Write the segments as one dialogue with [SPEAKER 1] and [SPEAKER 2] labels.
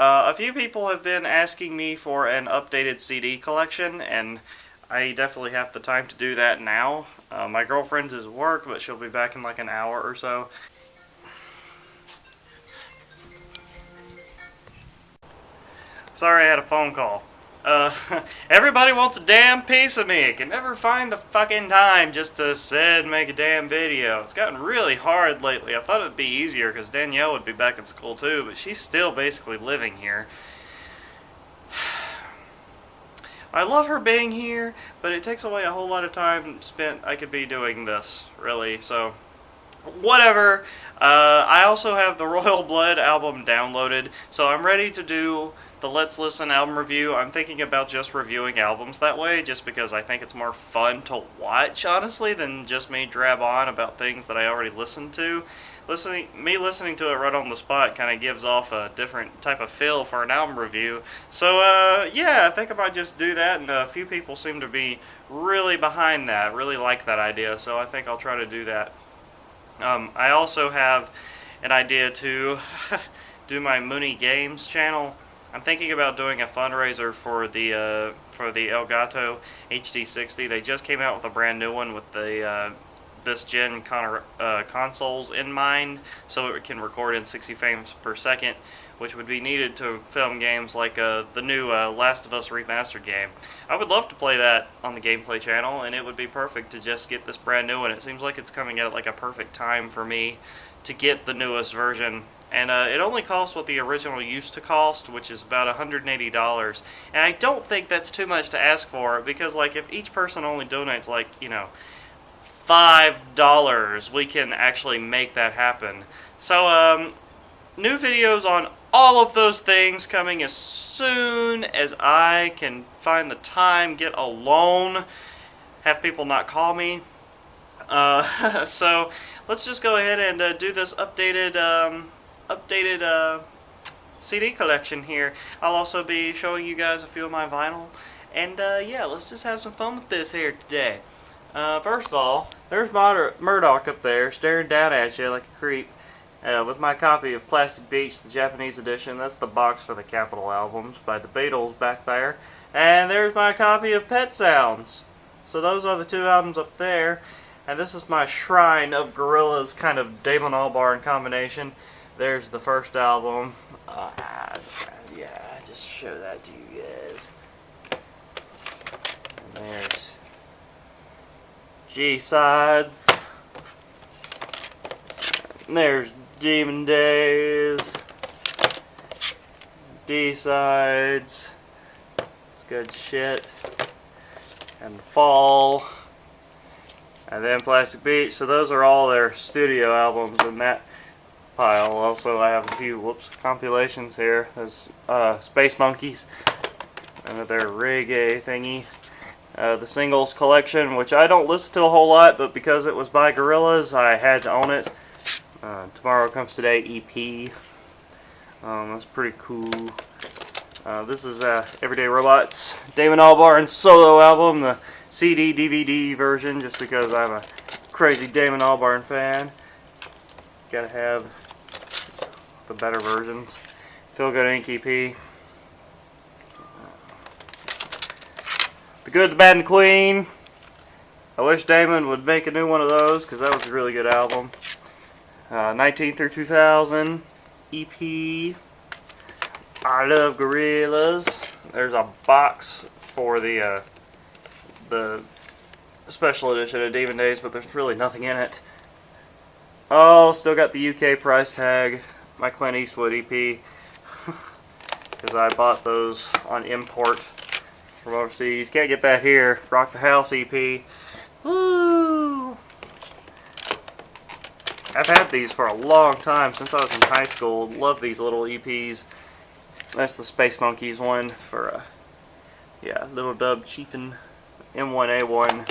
[SPEAKER 1] A few people have been asking me for an updated CD collection, and I definitely have the time to do that now. My girlfriend's is work, but she'll be back in like an hour or so. Sorry, I had a phone call. Uh, Everybody wants a damn piece of me. I can never find the fucking time just to sit and make a damn video. It's gotten really hard lately. I thought it'd be easier because Danielle would be back in school too, but she's still basically living here. I love her being here, but it takes away a whole lot of time spent I could be doing this, really, so whatever. I also have the Royal Blood album downloaded, so I'm ready to do the Let's Listen album review. I'm thinking about just reviewing albums that way, just because I think it's more fun to watch, honestly, than just me drab on about things that I already listened to. Listening to it right on the spot kind of gives off a different type of feel for an album review. So, yeah, I think I might just do that, and a few people seem to be really behind that, really like that idea, so I think I'll try to do that. I also have an idea to do my Mooney Games channel. I'm thinking about doing a fundraiser for the Elgato HD60. They just came out with a brand new one with the this gen consoles in mind, so it can record in 60 frames per second, which would be needed to film games like the new Last of Us remastered game. I would love to play that on the gameplay channel, and it would be perfect to just get this brand new one. It seems like it's coming at like a perfect time for me to get the newest version. And it only costs what the original used to cost, which is about $180. And I don't think that's too much to ask for, because like if each person only donates like, you know, $5, we can actually make that happen. So new videos on all of those things coming as soon as I can find the time, get alone, have people not call me. So let's just go ahead and do this updated CD collection here. I'll also be showing you guys a few of my vinyl, and yeah, let's just have some fun with this here today. First of all, there's Murdoch up there staring down at you like a creep with my copy of Plastic Beach, the Japanese edition. That's the box for the Capitol albums by the Beatles back there. And there's my copy of Pet Sounds. So those are the two albums up there. And this is my shrine of Gorillaz kind of Damon Albarn combination. There's the first album. Yeah, just show that to you guys. And there's G-Sides. And there's Demon Days. D-Sides. It's good shit. And Fall. And then Plastic Beach. So those are all their studio albums in that pile. Also, I have a few compilations here. There's Space Monkeys and their reggae thingy. The singles collection, which I don't listen to a whole lot, but because it was by Gorillaz, I had to own it. Tomorrow Comes Today EP. That's pretty cool. This is Everyday Robots, Damon Albarn's solo album, the CD DVD version, just because I'm a crazy Damon Albarn fan. Gotta have the better versions. Feel Good Inc. EP. The Good, the Bad, and the Queen. I wish Damon would make a new one of those, because that was a really good album. 19 through 2000 EP. I Love Gorillaz. There's a box for the special edition of Demon Days, but there's really nothing in it. Oh, still got the UK price tag. My Clint Eastwood EP. Because I bought those on import from overseas. Can't get that here. Rock the House EP. Woo! I've had these for a long time, since I was in high school. Love these little EPs. That's the Space Monkeys one for, yeah, Little Dub Chiefin M1A1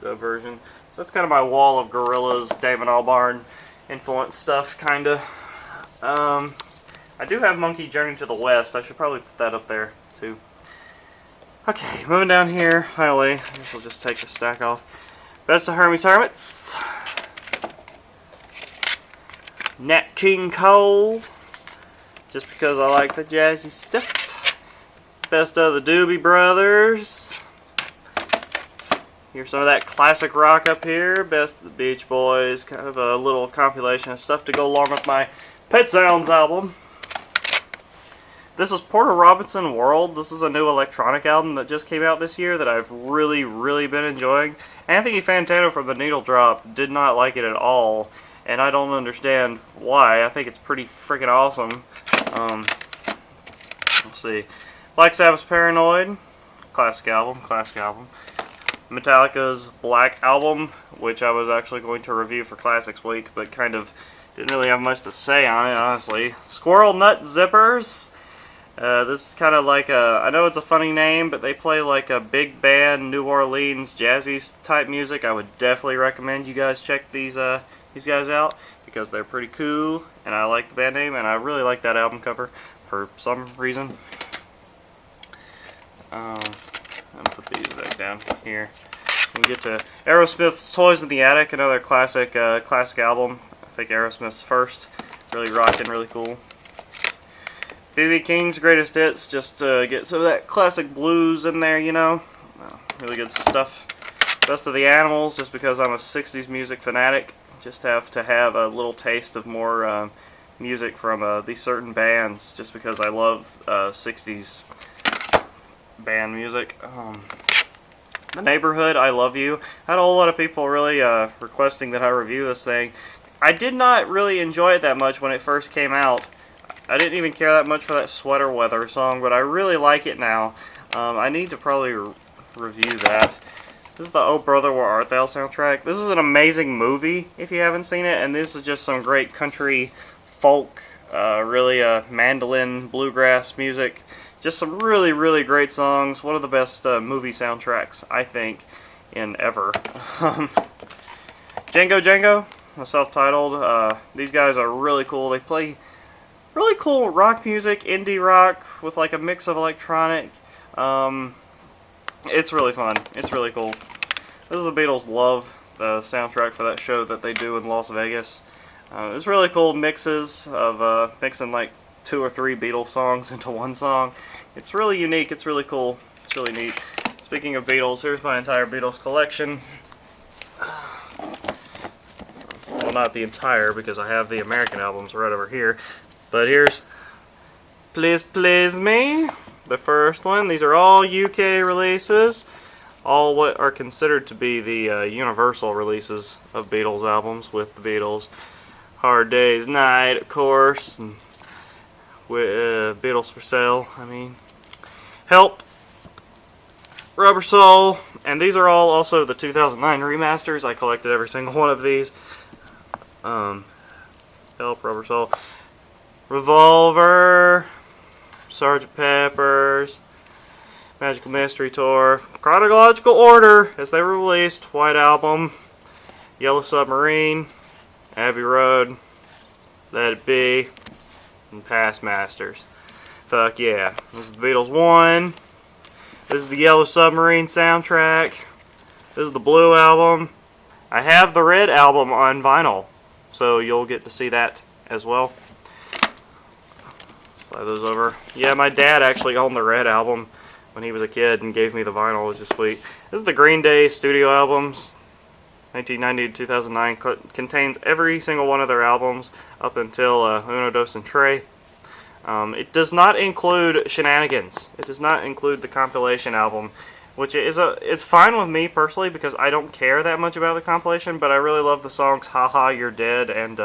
[SPEAKER 1] dub version. So that's kind of my wall of Gorillaz, Damon Albarn influence stuff, kind of. I do have Monkey Journey to the West. I should probably put that up there, too. Okay, moving down here, finally. I guess we'll just take the stack off. Best of Hermes Hermits. Nat King Cole. just because I like the jazzy stuff. Best of the Doobie Brothers. Here's some of that classic rock up here. Best of the Beach Boys. Kind of a little compilation of stuff to go along with my Pet Sounds album. This is Porter Robinson World. This is a new electronic album that just came out this year that I've really, really been enjoying. Anthony Fantano from The Needle Drop did not like it at all, and I don't understand why. I think it's pretty freaking awesome. Let's see. Black Sabbath's Paranoid. Classic album. Metallica's Black Album, which I was actually going to review for Classics Week, but kind of didn't really have much to say on it, honestly. Squirrel Nut Zippers. This is kind of like I know it's a funny name, but they play like a big band, New Orleans, jazzy type music. I would definitely recommend you guys check these guys out, because they're pretty cool, and I like the band name, and I really like that album cover for some reason. I'm going to put these back down here. We get to Aerosmith's Toys in the Attic, another classic album. I think Aerosmith's first. Really rocking, really cool. B.B. King's Greatest Hits, just to get some of that classic blues in there, you know. Really good stuff. Best of the Animals, just because I'm a 60s music fanatic. Just have to have a little taste of more music from these certain bands, just because I love 60s band music. The Neighborhood, I Love You. I had a whole lot of people really requesting that I review this thing. I did not really enjoy it that much when it first came out. I didn't even care that much for that Sweater Weather song, but I really like it now. I need to probably review that. This is the Oh Brother, Where Art Thou soundtrack. This is an amazing movie, if you haven't seen it, and this is just some great country, folk, really mandolin, bluegrass music. Just some really, really great songs. One of the best movie soundtracks, I think, in ever. Django Django, a self-titled. These guys are really cool. They play really cool rock music, indie rock, with like a mix of electronic. It's really fun. It's really cool. This is the Beatles' Love, the soundtrack for that show that they do in Las Vegas. It's really cool mixes of mixing like 2 or 3 Beatles songs into one song. It's really unique. It's really cool. It's really neat. Speaking of Beatles, here's my entire Beatles collection. Well, not the entire, because I have the American albums right over here. But here's Please Please Me, the first one. These are all UK releases. All what are considered to be the universal releases of Beatles albums with the Beatles. Hard Day's Night, of course, and Beatles for Sale, I mean. Help, Rubber Soul, and these are all also the 2009 remasters. I collected every single one of these. Help, Rubber Soul, Revolver, Sgt. Pepper's, Magical Mystery Tour, chronological order as they were released. White Album, Yellow Submarine, Abbey Road, Let It Be, and Past Masters. Fuck yeah. This is the Beatles 1. This is the Yellow Submarine soundtrack. This is the Blue Album. I have the Red Album on vinyl, so you'll get to see that as well. Slide those over. Yeah, my dad actually owned the Red Album when he was a kid and gave me the vinyl, which is sweet. This is the Green Day studio albums. 1990 to 2009 contains every single one of their albums up until Uno, Dos, and Tres. It does not include Shenanigans. It does not include the compilation album, which it's fine with me personally because I don't care that much about the compilation, but I really love the songs Haha, You're Dead and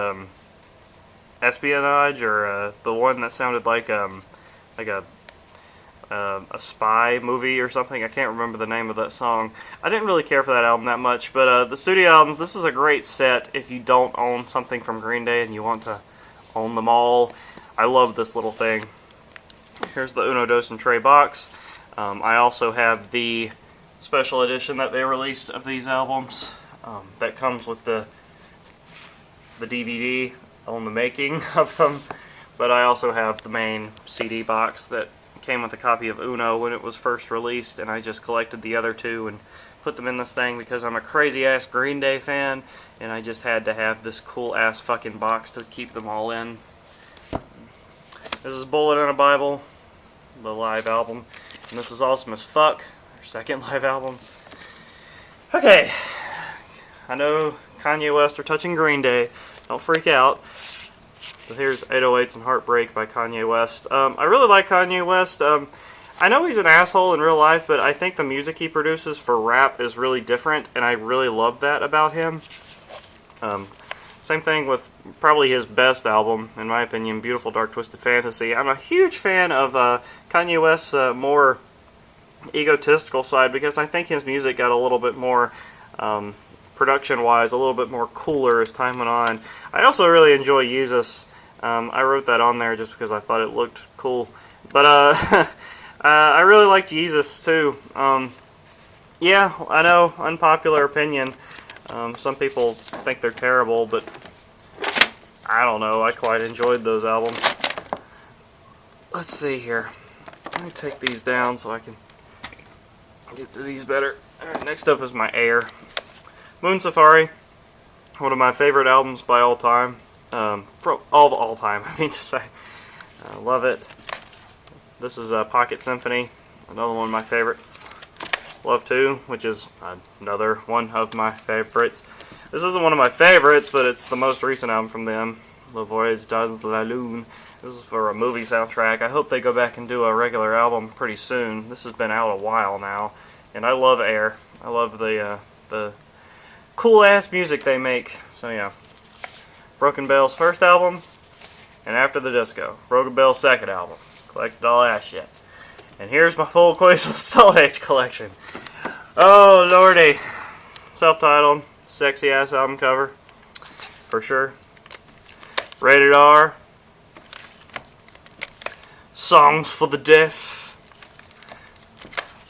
[SPEAKER 1] Espionage, or the one that sounded like a spy movie or something. I can't remember the name of that song. I didn't really care for that album that much, but the studio albums, this is a great set if you don't own something from Green Day and you want to own them all. I love this little thing. Here's the Uno, Dos, and Tres box. I also have the special edition that they released of these albums that comes with the DVD on the making of them, but I also have the main CD box that came with a copy of Uno when it was first released, and I just collected the other two and put them in this thing because I'm a crazy ass Green Day fan, and I just had to have this cool ass fucking box to keep them all in. This is Bullet in a Bible, the live album. And this is Awesome as Fuck, their second live album. Okay, I know Kanye West are touching Green Day. Don't freak out. But here's 808s and Heartbreak by Kanye West. I really like Kanye West. I know he's an asshole in real life, but I think the music he produces for rap is really different, and I really love that about him. Same thing with probably his best album, in my opinion, Beautiful Dark Twisted Fantasy. I'm a huge fan of Kanye West's more egotistical side, because I think his music got a little bit more, production-wise, a little bit more cooler as time went on. I also really enjoy Yeezus. I wrote that on there just because I thought it looked cool. But I really liked Yeezus too. Yeah, I know, unpopular opinion. Some people think they're terrible, but I don't know. I quite enjoyed those albums. Let's see here. Let me take these down so I can get to these better. Alright, next up is my Air. Moon Safari, one of my favorite albums by all time. From all time, I mean to say. I love it. This is Pocket Symphony, another one of my favorites. Love 2, which is another one of my favorites. This isn't one of my favorites, but it's the most recent album from them, Le Voyage dans la Lune. This is for a movie soundtrack. I hope they go back and do a regular album pretty soon. This has been out a while now, and I love Air. I love the cool-ass music they make. So yeah. Broken Bell's first album, and After the Disco. Broken Bell's second album. Collected all that shit. And here's my full Queens of the Stone Age collection. Oh lordy. Self-titled, sexy ass album cover. For sure. Rated R. Songs for the Deaf.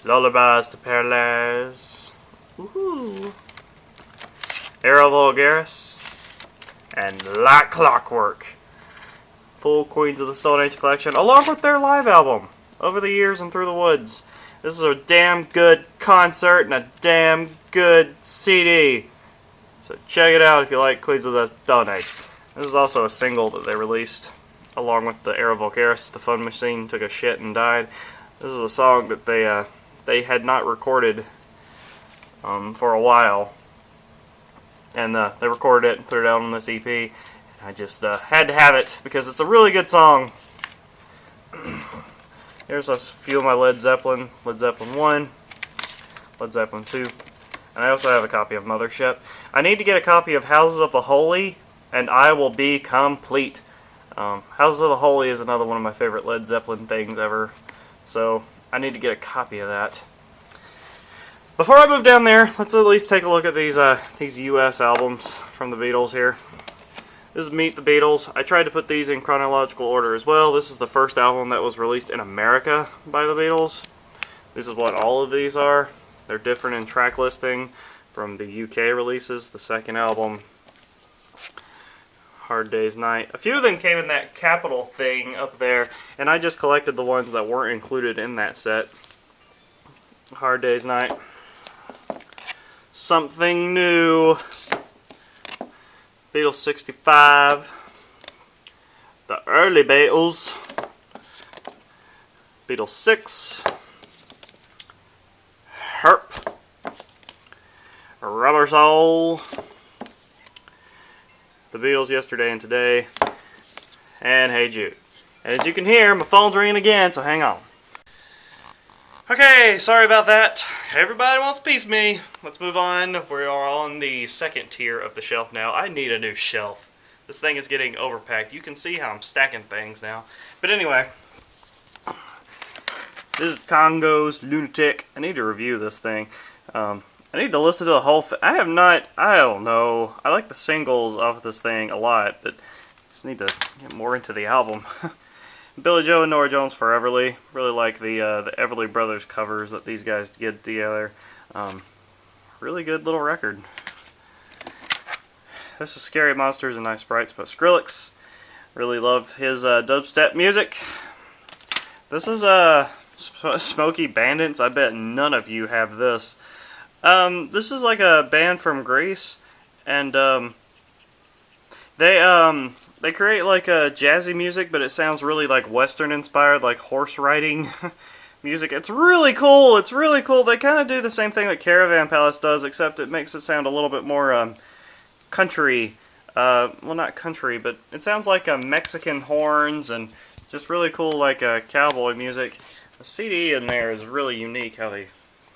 [SPEAKER 1] Lullabies to Paralyze. Woohoo. Era Vulgaris. And Like Clockwork. Full Queens of the Stone Age collection, along with their live album, Over the Years and Through the Woods. This is a damn good concert and a damn good CD. So check it out if you like Queens of the Stone Age. This is also a single that they released, along with the Era Vulgaris, The Fun Machine Took a Shit and Died. This is a song that they had not recorded for a while. And they recorded it and put it out on this EP. I just had to have it because it's a really good song. Here's a few of my Led Zeppelin. Led Zeppelin 1, Led Zeppelin 2, and I also have a copy of Mothership. I need to get a copy of Houses of the Holy, and I Will Be Complete. Houses of the Holy is another one of my favorite Led Zeppelin things ever, so I need to get a copy of that. Before I move down there, let's at least take a look at these U.S. albums from the Beatles here. This is Meet the Beatles. I tried to put these in chronological order as well. This is the first album that was released in America by the Beatles. This is what all of these are. They're different in track listing from the UK releases. The second album, Hard Day's Night. A few of them came in that Capitol thing up there, and I just collected the ones that weren't included in that set. Hard Day's Night. Something New. Beatles 65. The early Beatles. Beatles 6. Herp. Rubber Soul. The Beatles Yesterday and Today. And Hey Jude. And as you can hear, my phone's ringing again, so hang on. Okay, sorry about that. Everybody wants a piece of me. Let's move on. We are on the second tier of the shelf now. I need a new shelf. This thing is getting overpacked. You can see how I'm stacking things now. But anyway, this is Congo's Lunatic. I need to review this thing. I need to listen to the whole thing. I don't know. I like the singles off of this thing a lot, but just need to get more into the album. Billy Joe and Norah Jones for Everly. Really like the Everly Brothers covers that these guys get together. Really good little record. This is Scary Monsters and Nice Sprites by Skrillex. Really love his dubstep music. This is Smoky Bandits. I bet none of you have this. This is like a band from Greece, and they they create like a jazzy music, but it sounds really like Western inspired, like horse riding music. It's really cool. It's really cool. They kind of do the same thing that Caravan Palace does, except it makes it sound a little bit more country. Well, not country, but it sounds like Mexican horns and just really cool, like cowboy music. The CD in there is really unique. How they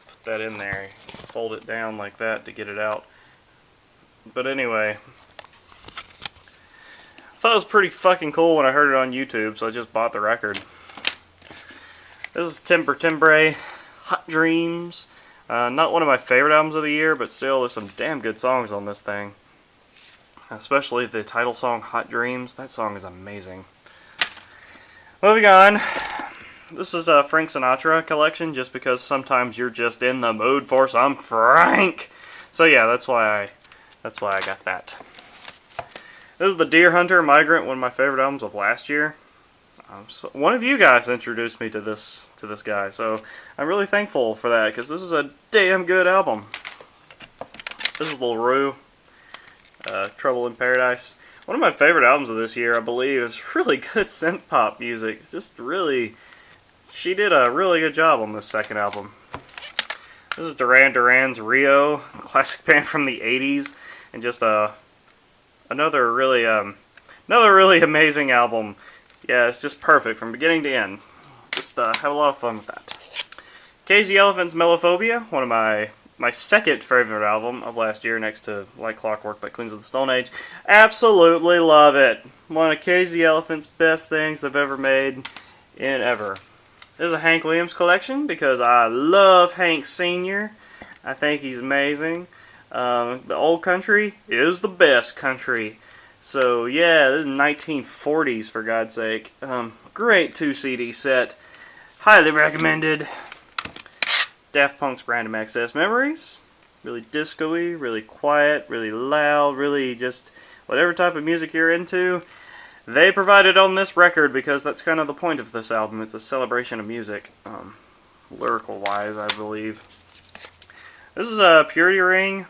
[SPEAKER 1] put that in there, fold it down like that to get it out. But anyway, I thought it was pretty fucking cool when I heard it on YouTube, so I just bought the record. This is Temperance Timbre, Hot Dreams. Not one of my favorite albums of the year, but still, there's some damn good songs on this thing. Especially the title song, Hot Dreams. That song is amazing. Moving on. This is a Frank Sinatra collection, just because sometimes you're just in the mood for some Frank. So yeah, that's why I got that. This is the Deer Hunter Migrant, one of my favorite albums of last year. So one of you guys introduced me to this guy, so I'm really thankful for that, because this is a damn good album. This is Lil Rue, Trouble in Paradise. One of my favorite albums of this year, I believe, is really good synth pop music. Just really, she did a really good job on this second album. This is Duran Duran's Rio, a classic band from the 80s, and just another really amazing album. Yeah, it's just perfect from beginning to end. Just have a lot of fun with that. Crazy Elephant's Mellophobia, one of my second favorite album of last year, next to Like Clockwork by Queens of the Stone Age. Absolutely love it. One of Crazy Elephant's best things they've ever made in ever. This is a Hank Williams collection because I love Hank Sr. I think he's amazing. The old country is the best country. So yeah, this is 1940s for God's sake. Great 2 CD set. Highly recommended. Daft Punk's Random Access Memories. Really disco-y, really quiet, really loud, really just whatever type of music you're into. They provided on this record because that's kind of the point of this album. It's a celebration of music, lyrical-wise, I believe. This is a Purity Ring.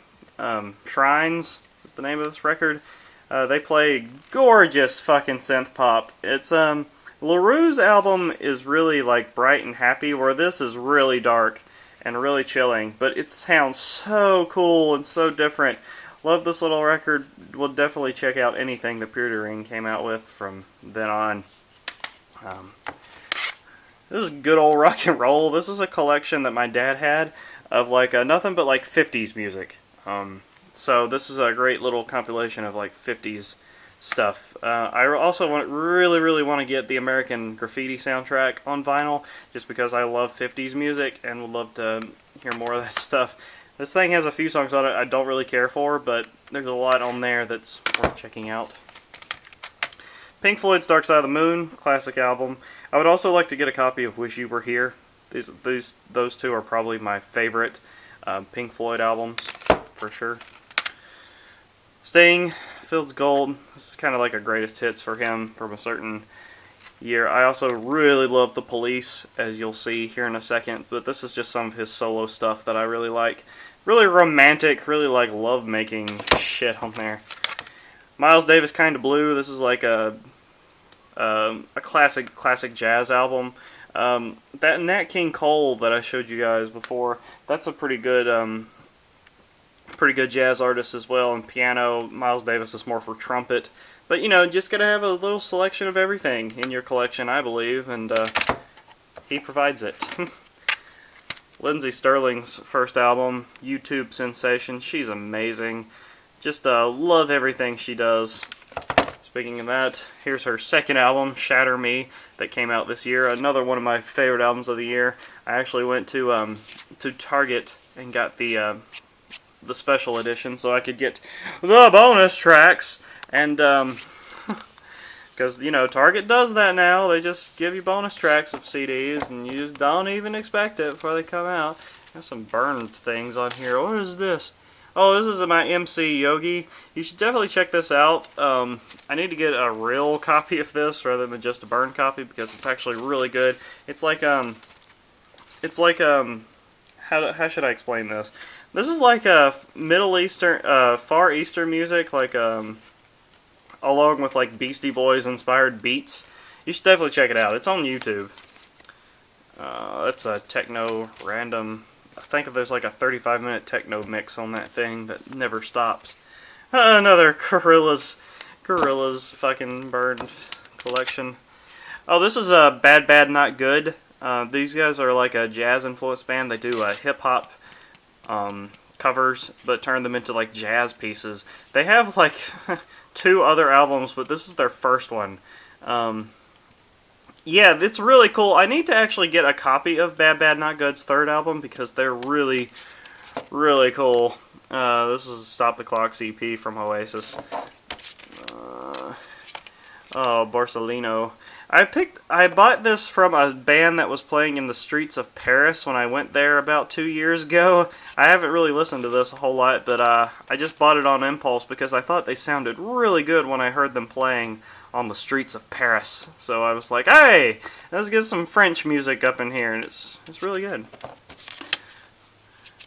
[SPEAKER 1] Shrines is the name of this record. They play gorgeous fucking synth pop. It's LaRue's album is really like bright and happy, where this is really dark and really chilling, but it sounds so cool and so different. Love this little record. We'll definitely check out anything that Purity Ring came out with from then on. This is good old rock and roll. This is a collection that my dad had of like nothing but like 50s music. So this is a great little compilation of like 50s stuff. I also really want to get the American Graffiti soundtrack on vinyl, just because I love 50s music and would love to hear more of that stuff. This thing has a few songs on it I don't really care for, but there's a lot on there that's worth checking out. Pink Floyd's Dark Side of the Moon, classic album. I would also like to get a copy of Wish You Were Here. Those two are probably my favorite Pink Floyd albums, for sure. Sting, Fields Gold. This is kind of like a greatest hits for him from a certain year. I also really love The Police, as you'll see here in a second, but this is just some of his solo stuff that I really like. Really romantic, really like love-making shit on there. Miles Davis, Kinda Blue. This is like a classic jazz album. That Nat King Cole that I showed you guys before, that's a pretty good jazz artist as well, and piano. Miles Davis is more for trumpet. But, you know, just gotta have a little selection of everything in your collection, I believe, and he provides it. Lindsey Sterling's first album, YouTube sensation. She's amazing. Just love everything she does. Speaking of that, here's her second album, Shatter Me, that came out this year. Another one of my favorite albums of the year. I actually went to Target and got the special edition so I could get the bonus tracks. And because, you know, Target does that now. They just give you bonus tracks of CDs, and you just don't even expect it before they come out. There's some burned things on here. What is this? Oh, this is my emcee Yogi. You should definitely check this out. I need to get a real copy of this rather than just a burned copy, because it's actually really good. It's like how should I explain this? This is like a Middle Eastern, Far Eastern music, like along with like Beastie Boys inspired beats. You should definitely check it out. It's on YouTube. It's a techno random. I think there's like a 35-minute techno mix on that thing that never stops. Another Gorillaz fucking burned collection. Oh, this is a Bad Bad Not Good. These guys are like a jazz influenced band. They do hip hop covers, but turn them into like jazz pieces. They have like 2 other albums, but this is their first one. Yeah, it's really cool. I need to actually get a copy of Bad Bad Not Good's 3rd album because they're really, really cool. This is Stop the Clock EP from Oasis. Oh, Borsalino. I bought this from a band that was playing in the streets of Paris when I went there about 2 years ago. I haven't really listened to this a whole lot, but I just bought it on impulse because I thought they sounded really good when I heard them playing on the streets of Paris. So I was like, hey, let's get some French music up in here, and it's really good.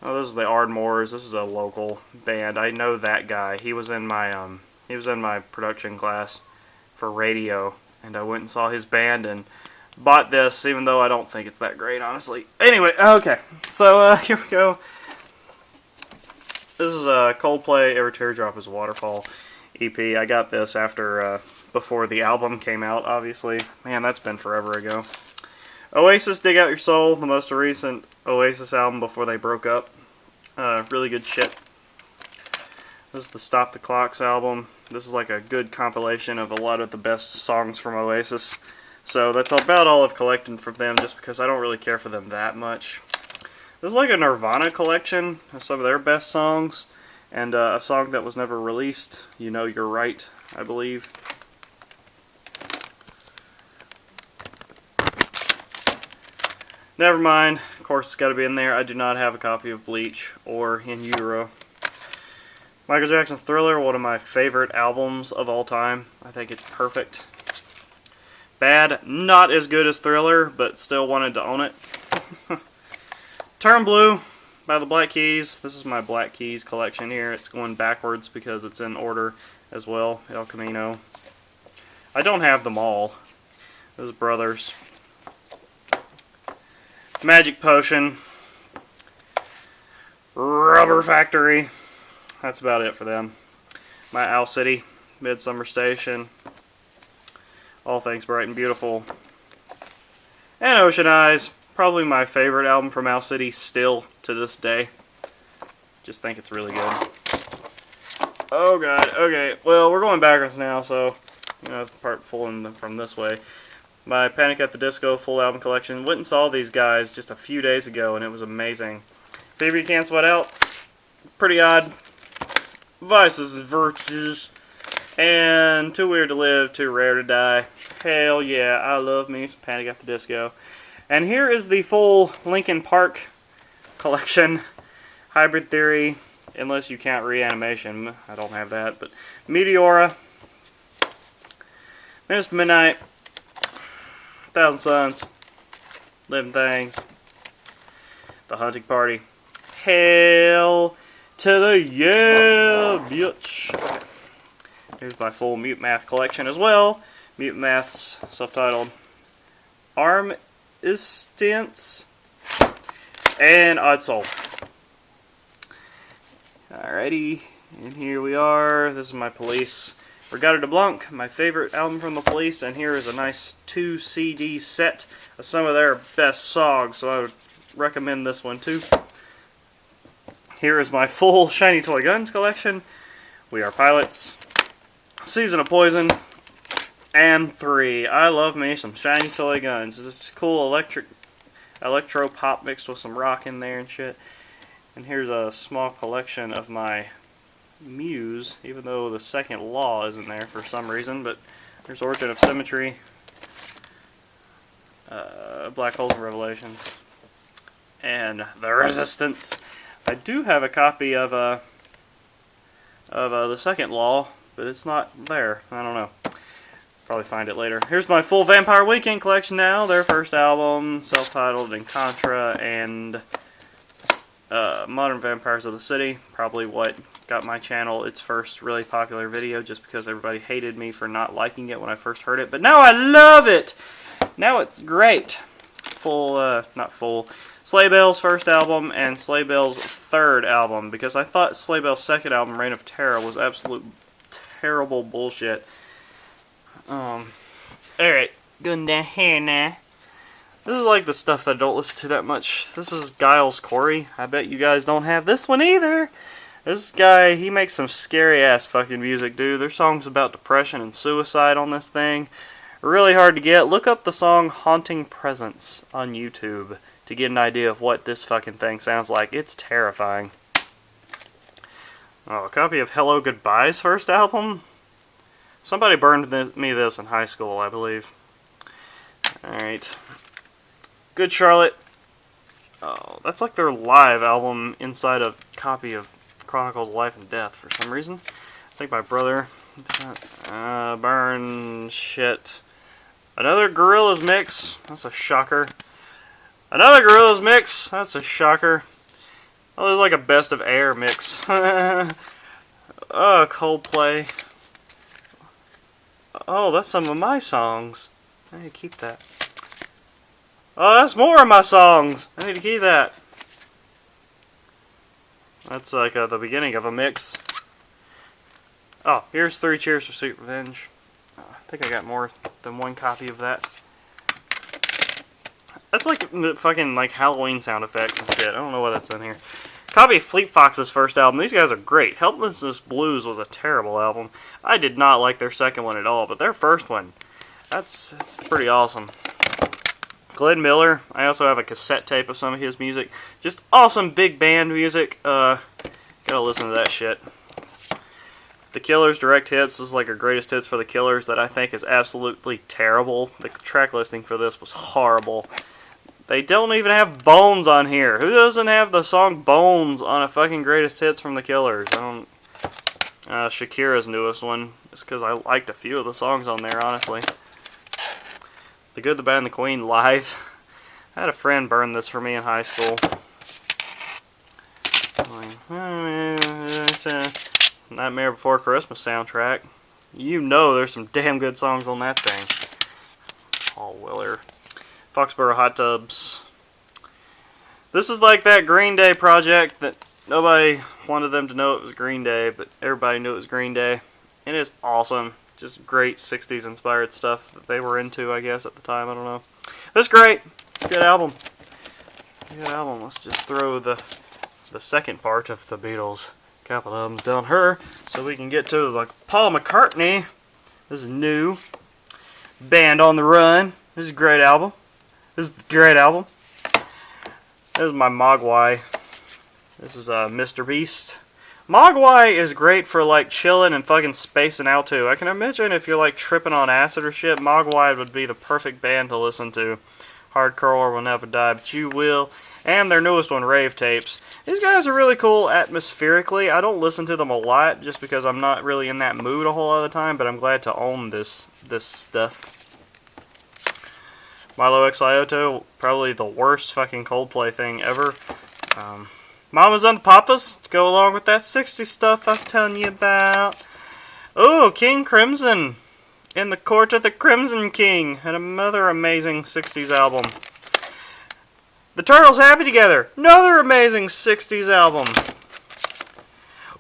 [SPEAKER 1] Oh, this is the Ardmores. This is a local band. I know that guy. He was in my production class for radio, and I went and saw his band and bought this, even though I don't think it's that great, honestly. Anyway, okay, so here we go. This is Coldplay, Every Teardrop is a Waterfall EP. I got this before the album came out, obviously. Man, that's been forever ago. Oasis, Dig Out Your Soul, the most recent Oasis album before they broke up. Really good shit. This is the Stop the Clocks album. This is like a good compilation of a lot of the best songs from Oasis. So that's about all I've collected from them, just because I don't really care for them that much. This is like a Nirvana collection of some of their best songs, and a song that was never released, You Know You're Right, I believe. Never mind, of course it's got to be in there. I do not have a copy of Bleach or In Utero. Michael Jackson's Thriller, one of my favorite albums of all time. I think it's perfect. Bad, not as good as Thriller, but still wanted to own it. Turn Blue by the Black Keys. This is my Black Keys collection here. It's going backwards because it's in order as well. El Camino. I don't have them all. Those brothers. Magic Potion. Rubber Factory. That's about it for them. My Owl City, Midsummer Station, All Things Bright and Beautiful, and Ocean Eyes. Probably my favorite album from Owl City still to this day. Just think it's really good. Oh god, okay. Well, we're going backwards now, so part pulling from this way. My Panic at the Disco full album collection. Went and saw these guys just a few days ago, and it was amazing. Baby Can't Sweat Out. Pretty Odd. Vices and Virtues, and Too Weird to Live, Too Rare to Die. Hell yeah, I love me some Panic at the Disco. And here is the full Linkin Park collection. Hybrid Theory, unless you count Reanimation. I don't have that, but Meteora, Minutes to Midnight, Thousand Suns, Living Things, The Hunting Party. Hell to the yeah, bitch. Okay. Here's my full Mute Math collection as well. Mute Math's subtitled Arm Instance and Odd Soul. Alrighty, and here we are. This is my Police Regatta de Blanc, my favorite album from the Police, and here is a nice 2 CD set of some of their best songs, so I would recommend this one too. Here is my full Shiny Toy Guns collection. We Are Pilots, Season of Poison, and 3. I love me some Shiny Toy Guns. This is cool electro pop mixed with some rock in there and shit. And here's a small collection of my Muse, even though the Second Law isn't there for some reason. But there's Origin of Symmetry, Black Holes and Revelations, and The Resistance. I do have a copy of the Second Law, but it's not there. I don't know. Probably find it later. Here's my full Vampire Weekend collection now. Their first album, self-titled, and Contra, and Modern Vampires of the City, probably what got my channel its first really popular video, just because everybody hated me for not liking it when I first heard it. But now I love it! Now it's great. Not full, Sleigh Bells' first album and Sleigh Bells' third album, because I thought Sleigh Bells' second album, Reign of Terror, was absolute terrible bullshit. Alright, going down here now. This is like the stuff that I don't listen to that much. This is Geils Cory. I bet you guys don't have this one either. This guy, he makes some scary ass fucking music, dude. There's songs about depression and suicide on this thing. Really hard to get. Look up the song Haunting Presence on YouTube to get an idea of what this fucking thing sounds like. It's terrifying. Oh, a copy of Hello Goodbye's first album? Somebody burned me this in high school, I believe. Alright. Good Charlotte. Oh, that's like their live album inside a copy of Chronicles of Life and Death for some reason. I think my brother. Burn shit. Another Gorillaz mix. That's a shocker. Another Gorillaz mix. That's a shocker. Oh, there's like a best of air mix. Oh, Coldplay. Oh, that's some of my songs. I need to keep that. Oh, that's more of my songs. I need to keep that. That's like the beginning of a mix. Oh, here's 3 Cheers for Sweet Revenge. I think I got more than one copy of that. That's like the fucking like Halloween sound effects and shit. I don't know what that's in here. Copy of Fleet Fox's first album. These guys are great. Helplessness Blues was a terrible album. I did not like their second one at all, but their first one, that's pretty awesome. Glenn Miller, I also have a cassette tape of some of his music. Just awesome big band music. Gotta listen to that shit. The Killers Direct Hits. This is like a greatest hits for the Killers that I think is absolutely terrible. The track listing for this was horrible. They don't even have Bones on here. Who doesn't have the song Bones on a fucking greatest hits from the Killers? I don't. Shakira's newest one. It's because I liked a few of the songs on there, honestly. The Good, the Bad, and the Queen live. I had a friend burn this for me in high school. Nightmare Before Christmas soundtrack. You know there's some damn good songs on that thing. Paul Weller. Foxborough Hot Tubs. This is like that Green Day project that nobody wanted them to know it was Green Day, but everybody knew it was Green Day. And it's awesome. Just great 60s inspired stuff that they were into, I guess, at the time. I don't know. It's great. Good album. Good album. Let's just throw the second part of the Beatles couple albums down here so we can get to like Paul McCartney. This is new. Band on the Run. This is a great album. This is a great album. This is my Mogwai. This is Mr. Beast. Mogwai is great for like chilling and fucking spacing out to. I can imagine if you're like tripping on acid or shit, Mogwai would be the perfect band to listen to. Hardcore will never die, but you will. And their newest one, Rave Tapes. These guys are really cool atmospherically. I don't listen to them a lot just because I'm not really in that mood a whole lot of the time, but I'm glad to own this stuff. Milo X Ioto, probably the worst fucking Coldplay thing ever. Mamas and Papas, to go along with that 60s stuff I was telling you about. Oh, King Crimson. In the Court of the Crimson King. And another amazing 60s album. The Turtles Happy Together. Another amazing 60s album.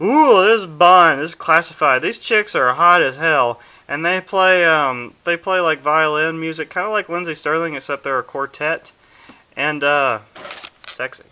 [SPEAKER 1] Ooh, this is Bond. This is Classified. These chicks are hot as hell. And they play like violin music. Kind of like Lindsey Sterling, except they're a quartet. And, sexy.